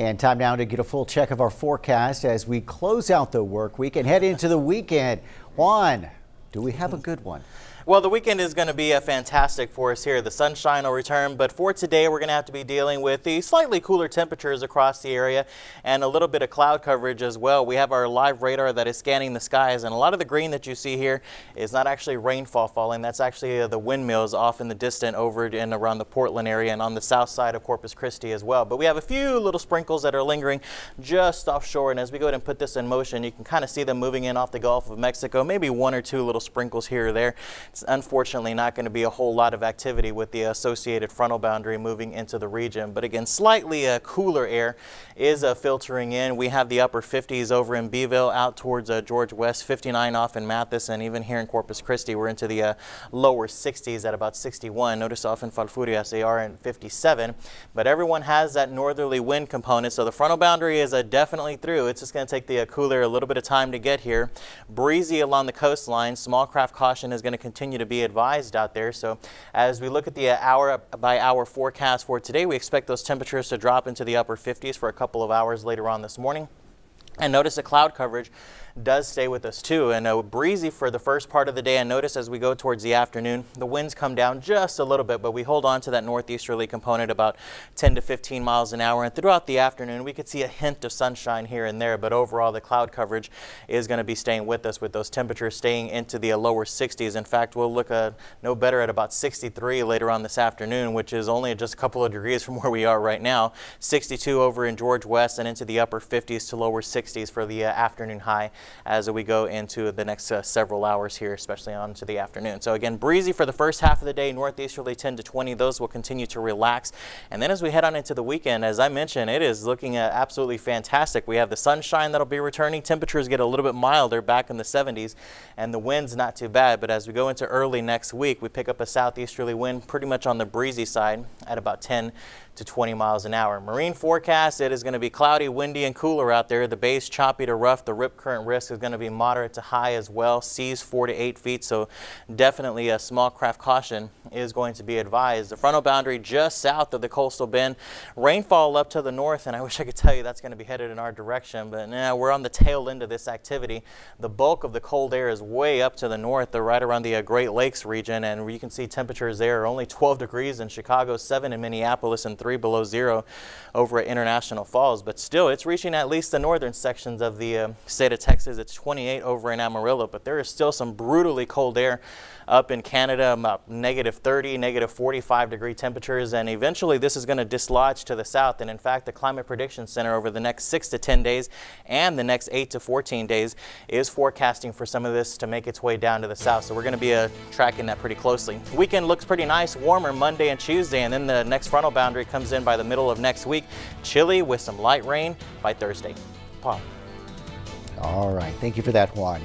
And time now to get a full check of our forecast as we close out the work week and head into the weekend. Juan, do we have a good one? Well, the weekend is going to be fantastic for us here. The sunshine will return, but for today we're going to have to be dealing with the slightly cooler temperatures across the area and a little bit of cloud coverage as well. We have our live radar that is scanning the skies, and a lot of the green that you see here is not actually rainfall falling. That's actually the windmills off in the distance over and around the Portland area and on the south side of Corpus Christi as well. But we have a few little sprinkles that are lingering just offshore, and as we go ahead and put this in motion, you can kind of see them moving in off the Gulf of Mexico, maybe one or two little sprinkles here or there. It's unfortunately not going to be a whole lot of activity with the associated frontal boundary moving into the region. But again, slightly cooler air is filtering in. We have the upper 50s over in Beeville out towards George West, 59 off in Mathis, and even here in Corpus Christi, we're into the lower 60s at about 61. Notice off in Falfurrias, they are in 57. But everyone has that northerly wind component, so the frontal boundary is definitely through. It's just going to take the cooler a little bit of time to get here. Breezy along the coastline. Small craft caution is going to continue to be advised out there. So as we look at the hour by hour forecast for today, we expect those temperatures to drop into the upper 50s for a couple of hours later on this morning. And notice the cloud coverage does stay with us too, and breezy for the first part of the day. And notice as we go towards the afternoon, the winds come down just a little bit, but we hold on to that northeasterly component about 10 to 15 miles an hour. And throughout the afternoon, we could see a hint of sunshine here and there, but overall the cloud coverage is going to be staying with us, with those temperatures staying into the lower 60s. In fact, we'll look no better at about 63 later on this afternoon, which is only just a couple of degrees from where we are right now. 62 over in George West and into the upper 50s to lower 60s for the afternoon high as we go into the next several hours here, especially on to the afternoon. So again, breezy for the first half of the day, northeasterly 10 to 20. Those will continue to relax. And then as we head on into the weekend, as I mentioned, it is looking absolutely fantastic. We have the sunshine that'll be returning. Temperatures get a little bit milder, back in the 70s, and the wind's not too bad. But as we go into early next week, we pick up a southeasterly wind pretty much on the breezy side at about 10 to 20 miles an hour. Marine forecast, it is going to be cloudy, windy, and cooler out there. The bay's choppy to rough. The rip current risk is going to be moderate to high as well. Seas 4 to 8 feet, so definitely a small craft caution is going to be advised. The frontal boundary just south of the coastal bend. Rainfall up to the north, and I wish I could tell you that's going to be headed in our direction, but now we're on the tail end of this activity. The bulk of the cold air is way up to the north, right around the Great Lakes region, and you can see temperatures there are only 12 degrees in Chicago, 7 in Minneapolis, and 3 below zero over at International Falls. But still, it's reaching at least the northern sections of the state of Texas. It's 28 over in Amarillo, but there is still some brutally cold air up in Canada, about negative 30, negative 45 degree temperatures, and eventually this is going to dislodge to the south. And in fact, the Climate Prediction Center over the next 6 to 10 days and the next 8 to 14 days is forecasting for some of this to make its way down to the south. So we're going to be tracking that pretty closely. Weekend looks pretty nice, warmer Monday and Tuesday, and then the next frontal boundary comes in by the middle of next week. Chilly with some light rain by Thursday. Paul. All right. Thank you for that, Juan.